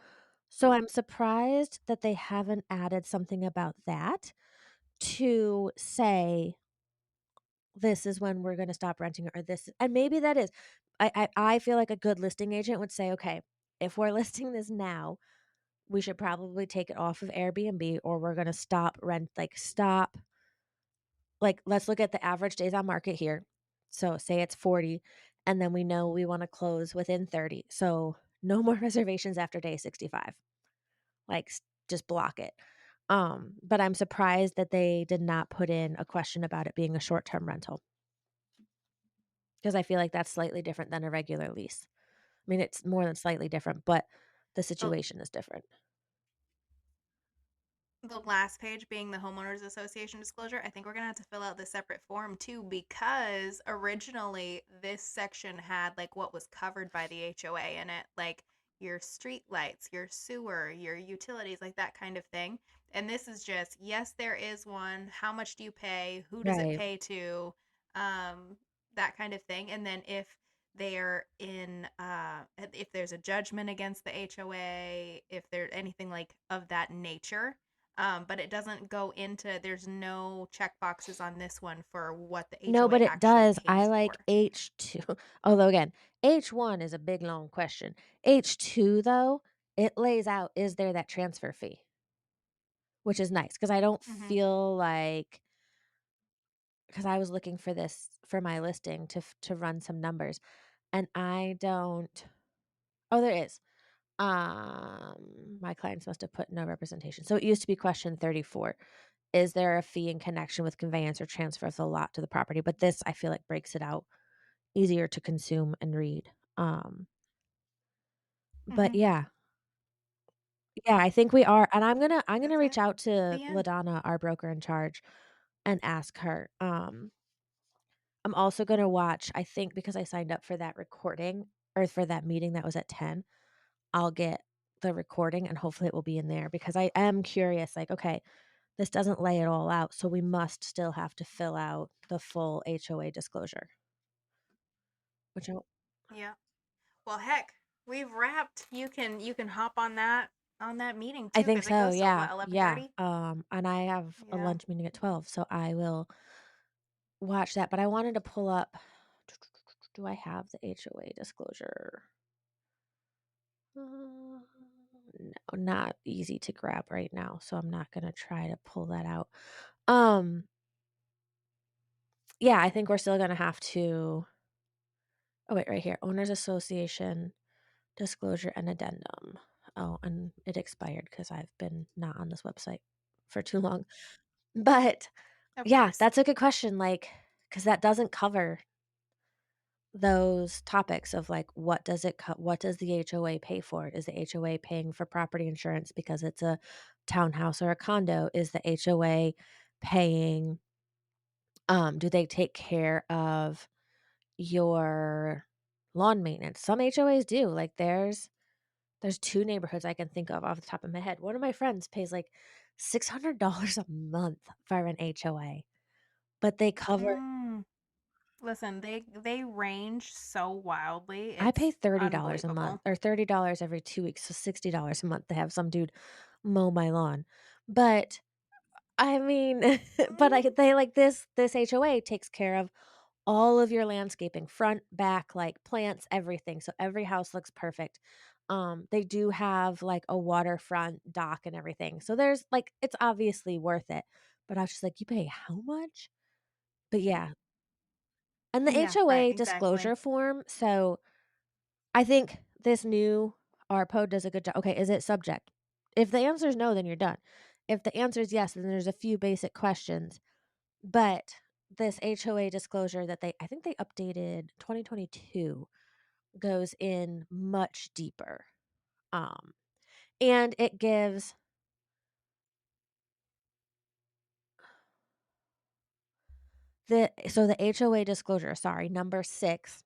So I'm surprised that they haven't added something about that to say, "This is when we're gonna stop renting it," or this and maybe that is I feel like a good listing agent would say, "Okay, if we're listing this now, we should probably take it off of Airbnb or we're gonna stop like, let's look at the average days on market here. So say it's 40, and then we know we wanna close within 30. So no more reservations after day 65. Like, just block it. But I'm surprised that they did not put in a question about it being a short-term rental because I feel like that's slightly different than a regular lease. I mean, it's more than slightly different, but the The situation is different. the last page being the homeowners association disclosure, I think we're going to have to fill out this separate form too because originally this section had like what was covered by the HOA in it, like your street lights, your sewer, your utilities, like that kind of thing. And this is just yes, there is one, how much do you pay, who does it Right. pay to, um that kind of thing. And then they're in if there's a judgment against the HOA, if there's anything like of that nature, but it doesn't go into, there's no check boxes on this one for what the No, HOA but it actually does. I pays like for. H2. Although again, H1 is a big long question. H2 though, it lays out is there that transfer fee? which is nice because I don't Mhm. feel like, because I was looking for this for my listing to run some numbers, and I don't. Oh, there is. My clients must have put no representation. So it used to be question 34. Is there a fee in connection with conveyance or transfer of the lot to the property? But this, I feel like, breaks it out easier to consume and read. But Mhm. yeah. Yeah, I think we are, and I'm gonna That's reach it. out to The end. LaDonna, our broker in charge, and ask her. I'm also gonna watch, I think because I signed up for that recording or for that meeting that was at 10, I'll get the recording and hopefully it will be in there because I am curious, like, okay, this doesn't lay it all out, so we must still have to fill out the full HOA disclosure, which Yeah. Well, heck, we've wrapped. You can hop on that meeting I too, think because it so, goes till yeah, what, yeah, 11:30. and I have a Yeah. lunch meeting at 12, so I will watch that, but I wanted to pull up. Do I have the HOA disclosure? No, not easy to grab right now, so I'm not gonna try to pull that out. Um, yeah, I think we're still gonna have to. Oh, wait, right here, Owners Association disclosure and addendum. Oh, and it expired because I've been not on this website for too long. But Of yeah, course. that's a good question. Like, because that doesn't cover those topics of like what does the HOA pay for? Is the HOA paying for property insurance because it's a townhouse or a condo? Is the HOA paying do they take care of your lawn maintenance? Some HOAs do. Like there's two neighborhoods I can think of off the top of my head. One of my friends pays like $600 a month for an HOA, but they cover. Mm. Listen, they range so wildly. I pay It's $30 a month unbelievable. or $30 every 2 weeks, so $60 a month to have some dude mow my lawn. But I mean, but I Mm. they like this HOA takes care of all of your landscaping, front, back, like plants, everything. So every house looks perfect. They do have like a waterfront dock and everything. So there's like it's obviously worth it. But I was just like, you pay how much? But yeah. And the Yeah, right, HOA exactly. disclosure form, so I think this new RPO does a good job. Okay, is it subject? If the answer is no, then you're done. If the answer is yes, then there's a few basic questions. But this HOA disclosure that I think they updated 2022 goes in much deeper. Um, and it gives the HOA disclosure, sorry, number 6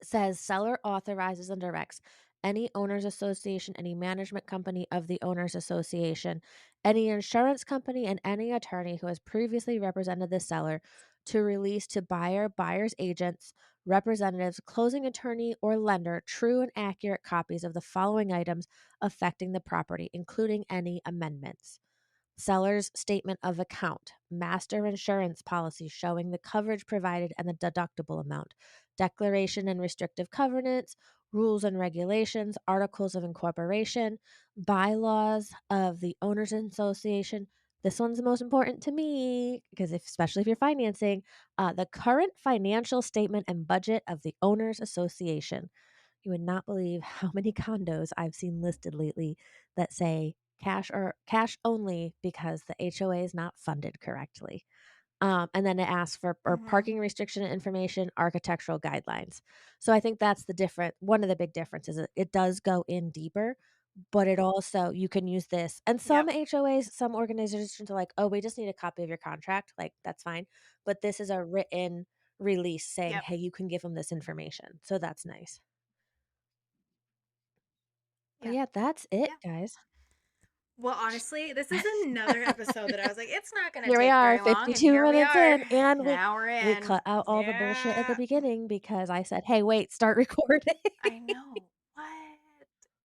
says seller authorizes and directs any owners association, any management company of the owners association, any insurance company, and any attorney who has previously represented the seller to release to buyer, buyer's agents, representatives, closing attorney, or lender true and accurate copies of the following items affecting the property, including any amendments. Seller's statement of account, master insurance policy showing the coverage provided and the deductible amount, declaration and restrictive covenants, rules and regulations, articles of incorporation, bylaws of the owners association. This one's the most important to me because especially if you're financing, the current financial statement and budget of the owners association. You would not believe how many condos I've seen listed lately that say cash or cash only because the HOA is not funded correctly. And then it asks for or Mhm. parking restriction information, architectural guidelines. So I think that's one of the big differences. It does go in deeper, but it also you can use this. And some Yep. HOAs, some organizations are like, oh, we just need a copy of your contract. Like that's fine. But this is a written release saying, Yep. hey, you can give them this information. So that's nice. But Yeah. yeah, that's it, Yeah. guys. Well, honestly, this is another episode that I was like, it's not going to Here we take are, very long, and 52 here we minutes are. in, and Now we're we in. cut out all the bullshit at the Yeah. beginning because I said, "Hey, wait, start recording." I know. What?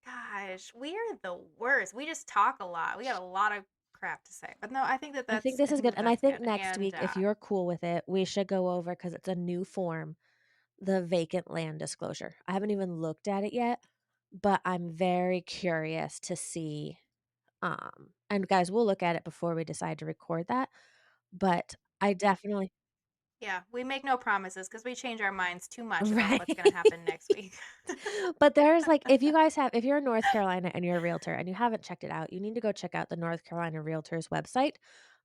Gosh, we are the worst. We just talk a lot. We got a lot of crap to say. But no, I think this I is think good, that and I that's think good. next And week, if you're cool with it, we should go over because it's a new form, the vacant land disclosure. I haven't even looked at it yet, but I'm very curious to see, And guys, we'll look at it before we decide to record that, but I definitely Yeah, we make no promises because we change our minds too much about right. what's going to happen next week. But there's, like if you're in North Carolina and you're a realtor and you haven't checked it out, you need to go check out the North Carolina Realtors website.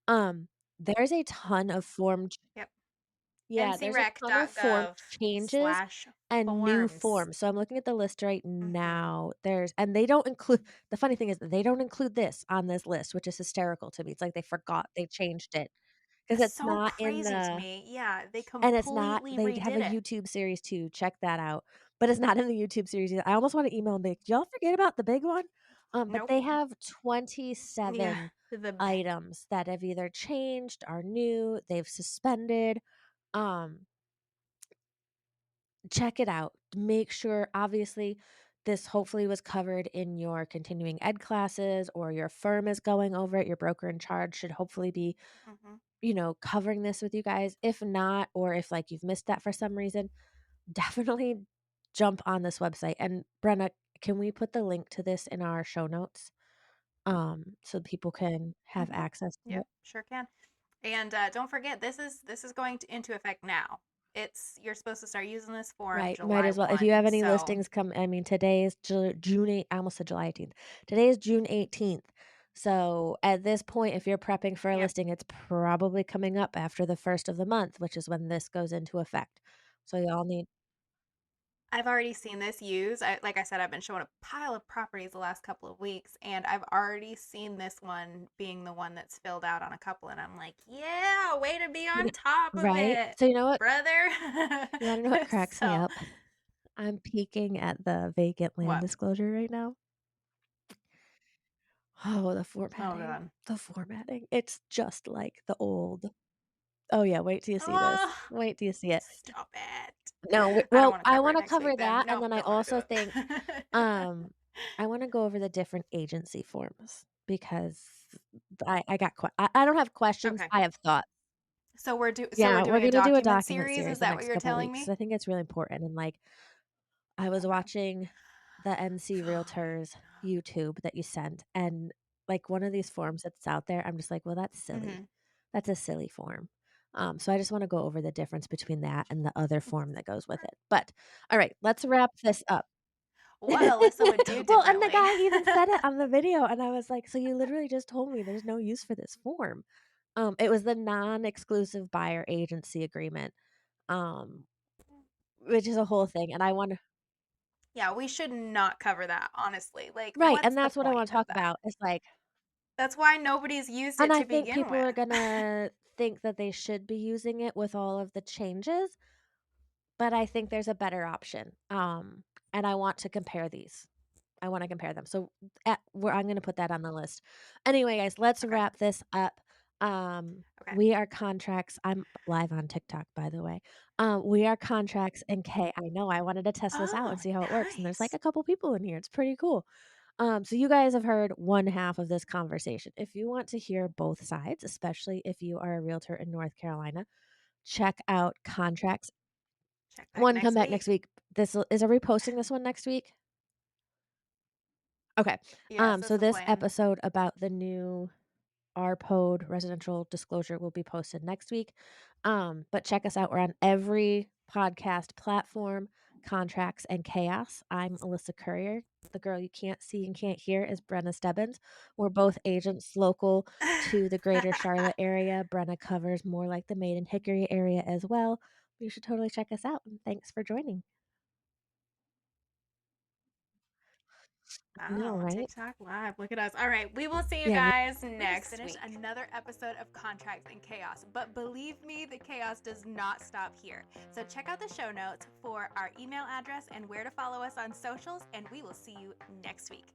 Um, there's a ton of Yep. yeah, there's a ton of form changes and new ncrec.gov/forms. forms. So I'm looking at the list right Mhm. now. And they don't include the funny thing is that they don't include this on this list, which is hysterical to me. It's like they forgot they changed it because That's it's so not in crazy to the me. Yeah, they and it's not completely they have redid a it. YouTube series too, check that out, but it's not in the YouTube series either. I almost wanna email and be like, "Did y'all forget about the big one?" But Nope. they have Yeah, 27 the items that have either changed, are new, they've suspended. Um, check it out. Make sure obviously, this hopefully was covered in your continuing ed classes or your firm is going over it, your broker in charge should hopefully be mhm. covering this with you guys. If not, or if like you've missed that for some reason, definitely jump on this website. And Brenna, can we put the link to this in our show notes? So people can have Mhm. access to Yep, it. sure can. And don't forget, this is going into effect now. You're supposed to start using this form Right. Might July as well. If you 1. have any So, listings come, I mean, today is June 8th. I almost said July 18th. Today is June 18th. So at this point, if you're prepping for a yep. listing, it's probably coming up after the first of the month, which is when this goes into effect. So y'all need, I've already seen this used. Like I said, I've been showing a pile of properties the last couple of weeks, and I've already seen this one being the one that's filled out on a couple, and I'm like, yeah, way to be you on know, top of right? it, So you know what? brother. You want to know what cracks me So, up? I'm peeking at the vacant land what? disclosure right now. Oh, the Oh, formatting. God. The formatting. It's just like the old. Oh, yeah, wait till you see this. Oh, Wait till you see it. stop it. No, I don't well, want to I cover it wanna next cover week then. that, and Nope, then I don't want to do also think, it. um, I wanna go over the different agency forms because I got I don't have questions, Okay. I have thoughts. So we're Yeah, we're doing a gonna do a document document series, series is the that what next you're couple telling weeks. me? I think it's really important, and, like, I was Okay. watching the NC Oh, Realtors YouTube that you sent, and, like, one of these forms that's out there, I'm just like, "Well, that's silly. Mhm. That's a silly form." So I just wanna go over the difference between that and the other form that goes with it. But, alright, let's wrap this up. What Alyssa would do Well, and the differently. guy even said it on the video, and I was like, "So you literally just told me there's no use for this form." It was the non-exclusive buyer agency agreement, um, which is a whole thing, and I wanna Yeah, we should not cover that, honestly. Like, right, what's and the that's what I point wanna of talk that? about. It's like That's why nobody's used and it I to think begin people are with. gonna think that they should be using it with all of the changes, but I think there's a better option, and I want to compare these. I wanna compare them. So, I'm gonna put that on the list. Anyway, guys, let's Okay. wrap this up. Okay. We are Contracts I'm live on TikTok, by the way. We are Contracts and K I know, I wanted to test this out Oh, and see how it works, and there's, like, nice. a couple people in here. It's pretty cool. So you guys have heard one half of this conversation. If you want to hear both sides, especially if you are a realtor in North Carolina, check out Contracts. Check back One, come next back next week. week. Are we posting this one next week? Okay. Yes, that's So the this plan. episode about the new RPOD residential disclosure will be posted next week. But check us out. We're on every podcast platform, Contracts and Chaos. I'm Alyssa Courier. The girl you can't see and can't hear is Brenna Stebbins. We're both agents local to the greater Charlotte area. Brenna covers more like the Maiden Hickory area as well. You should totally check us out. And thanks for joining. I know, Oh, right? TikTok live. Look at us. All right, we will see you Yeah. guys We just next finished week. Another episode of Contracts and Chaos. But believe me, the chaos does not stop here. So check out the show notes for our email address and where to follow us on socials, and we will see you next week.